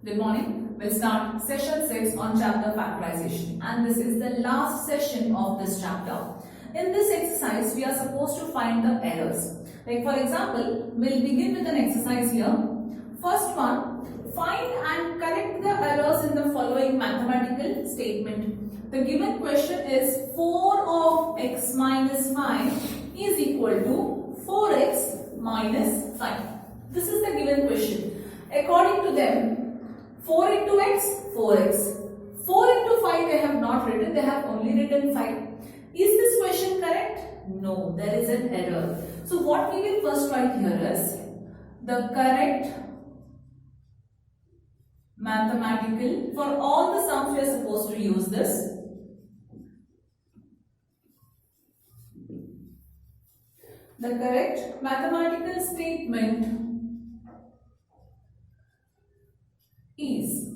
Good morning. We'll start session 6 on chapter factorization, and this is the last session of this chapter. In this exercise, we are supposed to find the errors. Like for example, we'll begin with an exercise here. First one, find and correct the errors in the following mathematical statement. The given question is 4 of x minus 5 is equal to 4x minus 5. This is the given question. According to them, 4 into x, 4x. 4 into 5 they have not written, they have only written 5. Is this question correct? No, there is an error. So what we will first write here is the correct mathematical, for all the sums we are supposed to use this. The correct mathematical statement is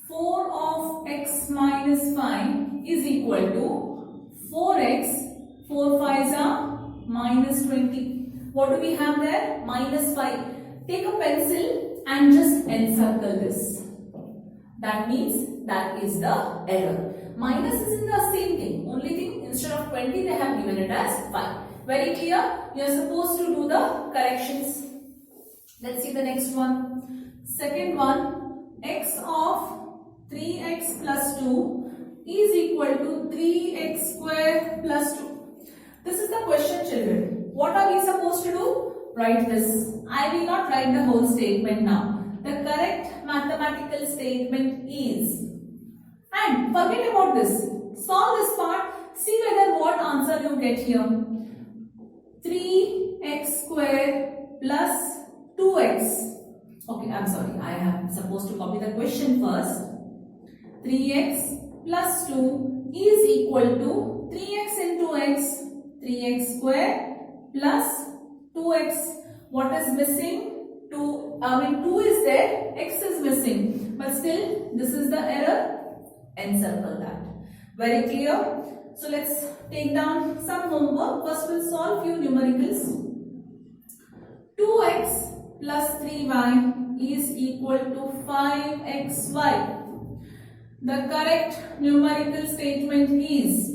4 of x minus 5 is equal to 4x, 4 5s are minus 20. What do we have there? Minus 5. Take a pencil and just encircle this. That means that is the error. Minus is in the same thing. Only thing, instead of 20 they have given it as 5. Very clear? You are supposed to do the corrections. Let's see the next one. Second one, x of 3x plus 2 is equal to 3x square plus 2. This is the question, children. What are we supposed to do? Write this. I will not write the whole statement now. The correct mathematical statement is, and forget about this. Solve this part. See whether what answer you get here. 3x square plus 2x. Okay, I'm sorry. I am supposed to copy the question first. 3x plus 2 is equal to 3x into x. 3x square plus 2x. What is missing? 2 is there. X is missing. But still, this is the error. Encircle that. Very clear? So let's take down some homework. First we'll solve few numericals. 2x plus 3y is equal to 5xy. The correct numerical statement is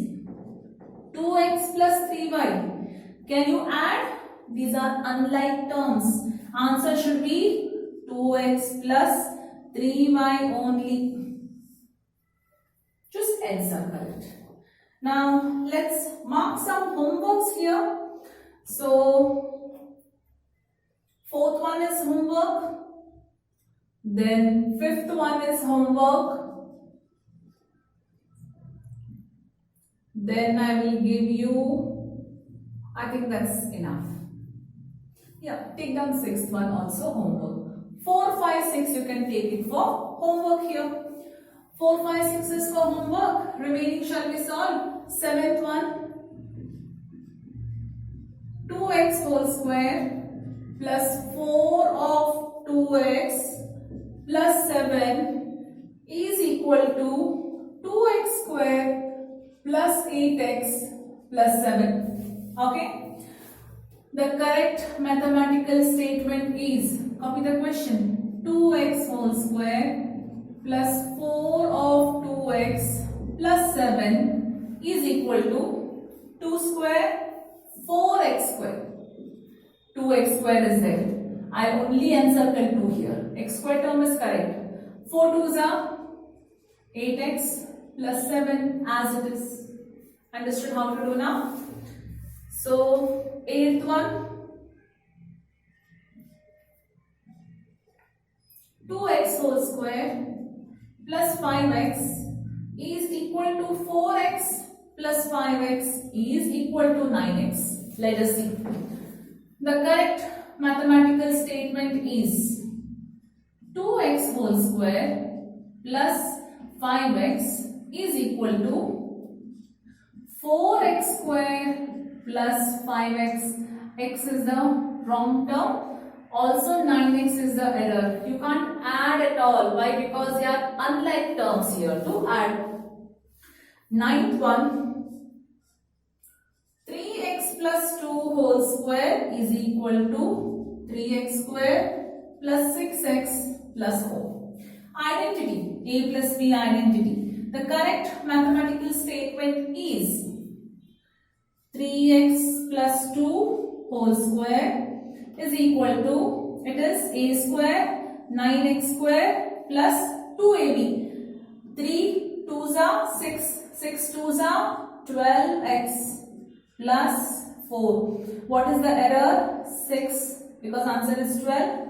2x plus 3y. Can you add? These are unlike terms. Answer should be 2x plus 3y only. Just encircle it. Now let's mark some homeworks here. So fourth one is homework. Then fifth one is homework. Then I will give you, I think that's enough. Yeah, take down sixth one also homework. 4, 5, 6 you can take it for homework here. 4, 5, 6 is for homework. Remaining shall be solved. Seventh one, 2x whole square plus 4 of 2x plus 7 is equal to 2x square plus 8x plus 7. Okay. The correct mathematical statement is, copy the question, 2x whole square plus 4 of 2x plus 7 is equal to 2 square, 4x square. 2x square is there. I only encircle 2 here. X square term is correct. 4 2s are 8x plus 7 as it is. Understood how to do now? So, eighth one, 2x whole square plus 5x is equal to 4x plus 5x is equal to 9x. Let us see. The correct mathematical statement is 2x whole square plus 5x is equal to 4x square plus 5x. X is the wrong term. Also 9x is the error. You can't add at all. Why? Because they are unlike terms here to add. Ninth one, 3x plus 2 whole square is equal to 3x square plus 6x plus 4. Identity, a plus b identity. The correct mathematical statement is 3x plus 2 whole square is equal to, it is a square 9x square plus 2ab. 3 2s are 6, 6 2s are 12x plus 4. What is the error? 6 because answer is 12.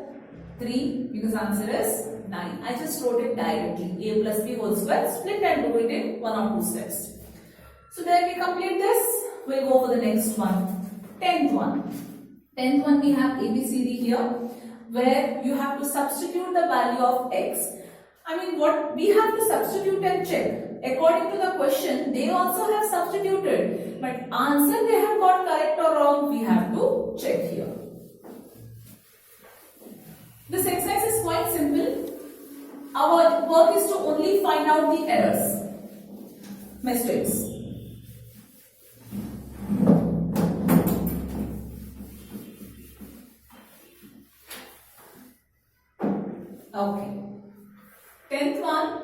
3 because answer is 9. I just wrote it directly. A plus b whole square. Split and do it in 1 or 2 steps. So there we complete this. We'll go for the next one. 10th one. 10th one we have ABCD here, where you have to substitute the value of x. I mean, what we have to substitute and check. According to the question, they also have substituted. But answer they have got correct or wrong, we have to check here. This exercise is quite simple. Our work is to only find out the errors, mistakes. Okay. 10th one,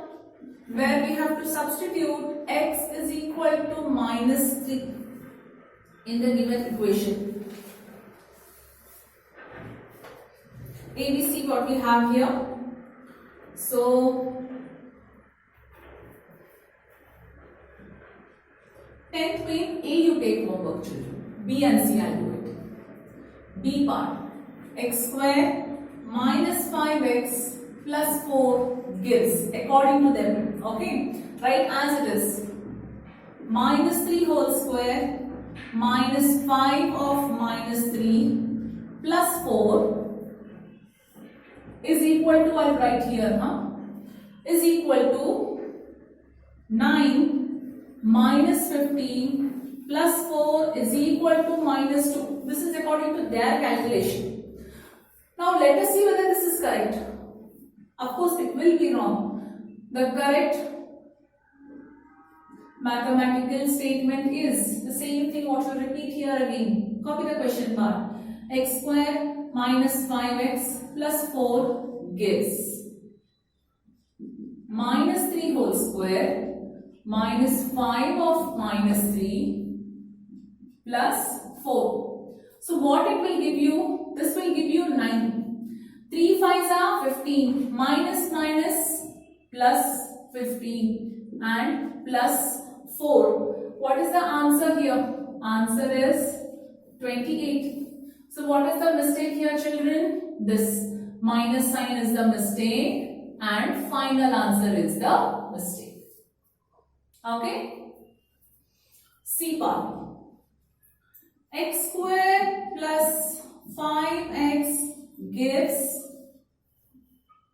where we have to substitute x is equal to minus 3 in the given equation. ABC what we have here. So 10th main, A you take homework children. B and C I'll do it. B part, x square minus 5x plus 4 gives, according to them, okay, write as it is, minus 3 whole square minus 5 of minus 3 plus 4 is equal to, I'll write here, is equal to 9 minus 15 plus 4 is equal to minus 2. This is according to their calculation. Now let us see whether this is correct. Of course it will be wrong. The correct mathematical statement is the same thing what you repeat here again. Copy the question part. X square minus 5x plus 4 gives minus 3 whole square minus 5 of minus 3 plus 4. So what it will give you? This will give you 9. 3 5s are 15. Minus plus 15 and plus 4. What is the answer here? Answer is 28. So what is the mistake here children? This minus sign is the mistake and final answer is the mistake. Okay? C part. X square plus 5x gives,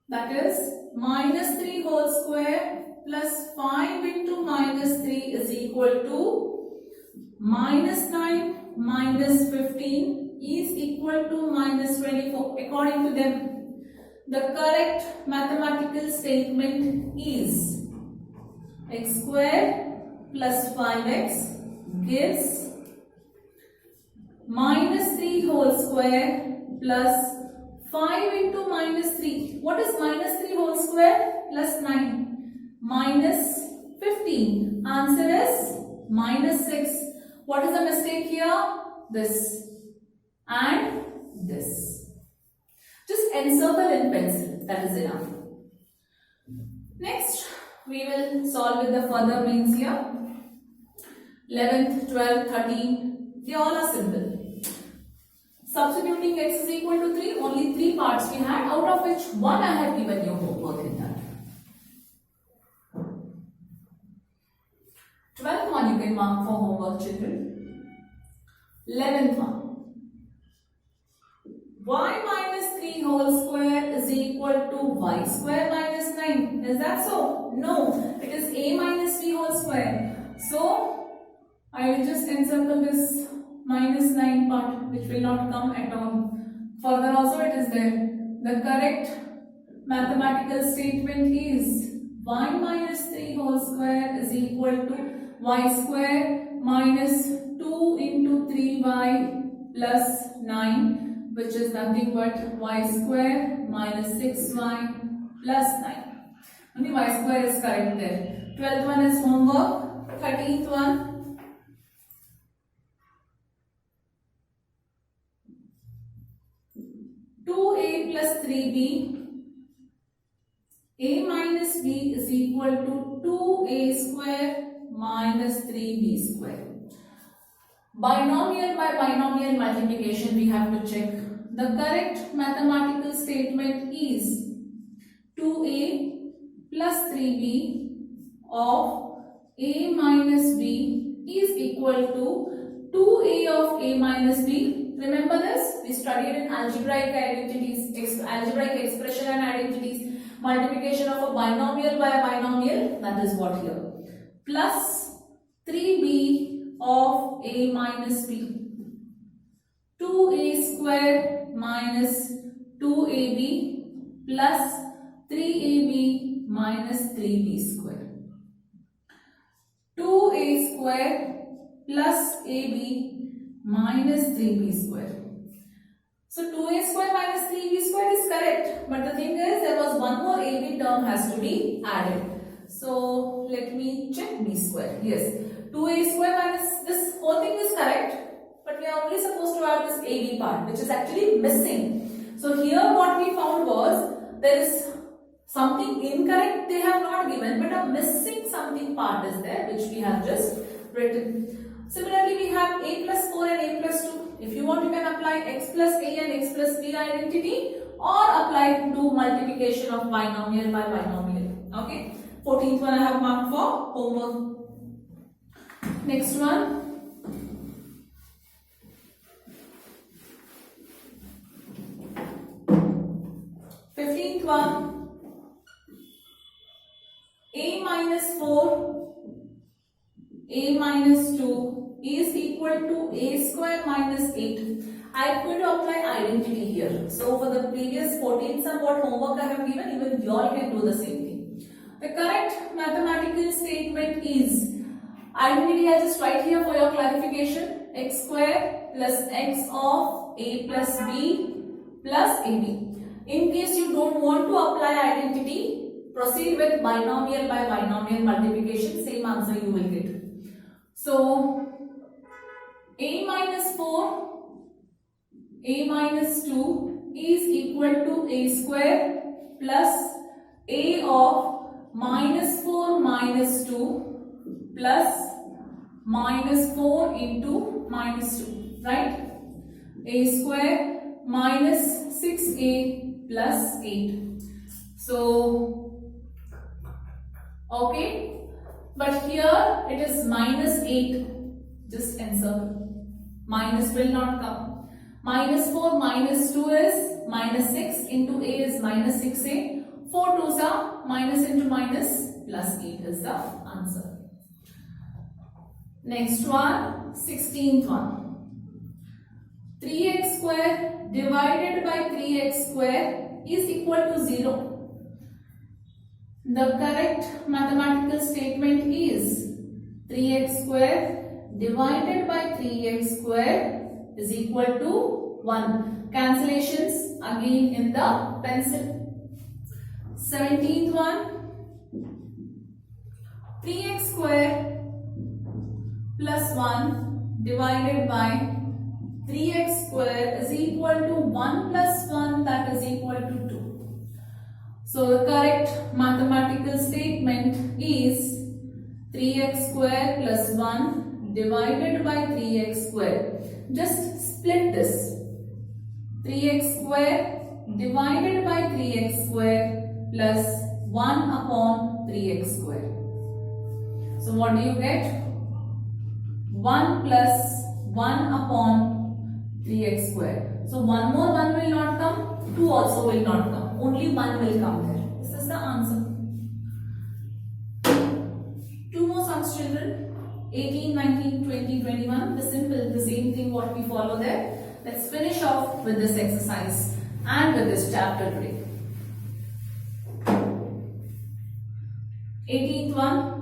that is minus 3 whole square plus 5 into minus 3 is equal to minus 9 minus 15 is equal to minus 24. According to them, the correct mathematical statement is x square plus 5x gives minus 3 whole square plus 5 into minus 3. What is minus 3 whole square? Plus 9. Minus 15. Answer is minus 6. What is the mistake here? This and this. Just encircle in pencil. That is enough. Next, we will solve with the further means here. 11th, 12th, 13th. They all are simple. Substituting x is equal to 3, only 3 parts we had, out of which 1 I have given you homework in that. 12th one you can mark for homework children. 11th one. Y minus 3 whole square is equal to y square minus 9. Is that so? No, it is a minus b whole square. So, I will just encircle this minus 9 part, which will not come at all. Further also it is there. The correct mathematical statement is y minus 3 whole square is equal to y square minus 2 into 3y plus 9, which is nothing but y square minus 6y plus 9. Only y square is correct there. 12th one is homework. 13th one. A plus 3b, a minus b is equal to 2a square minus 3b square. Binomial by binomial multiplication we have to check. The correct mathematical statement is 2a plus 3b of a minus b is equal to 2a of a minus b. Remember this? We studied in algebraic identities, algebraic expression and identities, multiplication of a binomial by a binomial, that is what here. Plus 3b of a minus b. 2a square minus 2ab plus 3ab minus 3b square. 2a square plus ab minus 3b square. So 2a square minus 3b square is correct, but the thing is there was one more ab term has to be added. So let me check b square. Yes, 2a square minus, this whole thing is correct, but we are only supposed to add this ab part which is actually missing. So here what we found was there is something incorrect they have not given, but a missing something part is there which we have just written. Similarly, we have a plus 4 and a plus 2. If you want, you can apply x plus a and x plus b identity, or apply do multiplication of binomial by binomial. Okay. 14th one I have marked for homework. Next one. One, a minus 4, a minus 2 is equal to a square minus 8. I am going to apply identity here. So for the previous 14 sum what homework I have given, even you all can do the same thing. The correct mathematical statement is identity. I just write here for your clarification: x square plus x of a plus b plus ab. In case you don't want to apply identity, proceed with binomial by binomial multiplication, same answer you will get. So, a minus 4, a minus 2 is equal to a square plus a of minus 4 minus 2 plus minus 4 into minus 2, right? A square minus 6a plus 8. So, okay, but here it is minus 8, just encircle, minus will not come. Minus 4 minus 2 is minus 6 into a is minus 6a, 4 2s are minus into minus plus 8 is the answer. Next one, 16th one. 3x square divided by 3x square is equal to 0. The correct mathematical statement is 3x square divided by 3x square is equal to 1. Cancellations again in the pencil. 17th one. 3x square plus 1 divided by 3x square is equal to 1 plus 1, that is equal to 2. So the correct mathematical statement is 3x square plus 1 divided by 3x square. Just split this. 3x square divided by 3x square plus 1 upon 3x square. So what do you get? 1 plus 1 upon 3x square. So one more 1 will not come, 2 also will not come. Only 1 will come there. This is the answer. 2 more sums, children. 18, 19, 20, 21. The simple, the same thing what we follow there. Let's finish off with this exercise and with this chapter today. 18th one.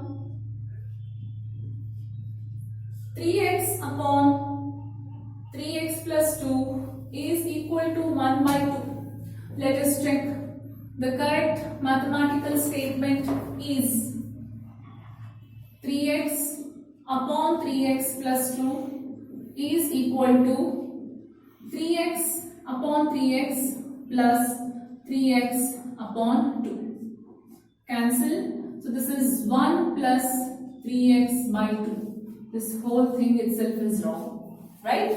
3x upon 3x plus 2 is equal to 1 by 2. Let us check. The correct mathematical statement is 3x upon 3x plus 2 is equal to 3x upon 3x plus 3x upon 2. Cancel. So this is 1 plus 3x by 2. This whole thing itself is wrong. Right?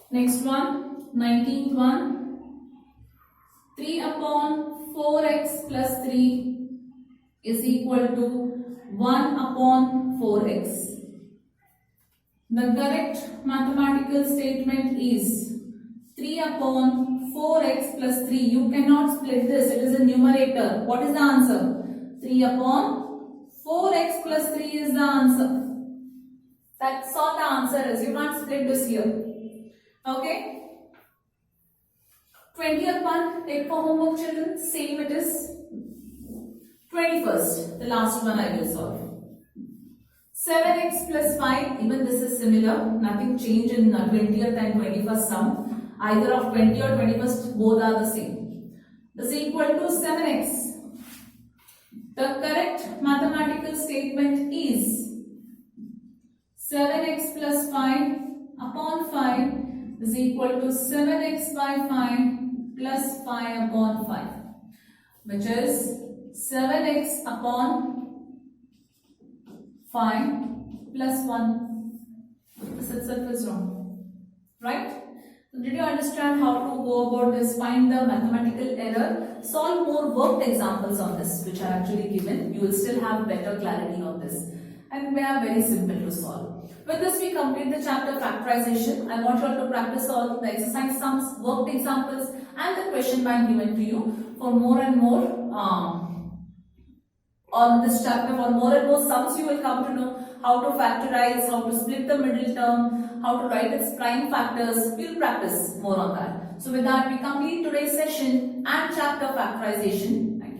Next one, 19th one. 3 upon 4x plus 3 is equal to 1 upon 4x. The correct mathematical statement is 3 upon 4x plus 3. You cannot split this. It is a numerator. What is the answer? 3 upon 4x plus 3 is the answer. That's all the answer is. You can't split this here. Okay? 20th one, take for homework children, same it is. 21st, the last one I will solve. 7x plus 5, even this is similar, nothing changed in 20th and 21st sum. Either of 20 or 21st, both are the same. This is equal to 7x. The correct mathematical statement is 7x plus 5 upon 5 is equal to 7x by 5 plus 5 upon 5, which is 7x upon 5 plus 1. This itself is wrong. Right? So did you understand how to go about this? Find the mathematical error. Solve more worked examples on this, which are actually given. You will still have better clarity on this. And they are very simple to solve. With this, we complete the chapter factorization. I want you all to practice all the exercise sums, worked examples, and the question bank given to you for more and more on this chapter. For more and more sums, you will come to know how to factorize, how to split the middle term, how to write its prime factors. We will practice more on that. So with that, we complete today's session and chapter factorization.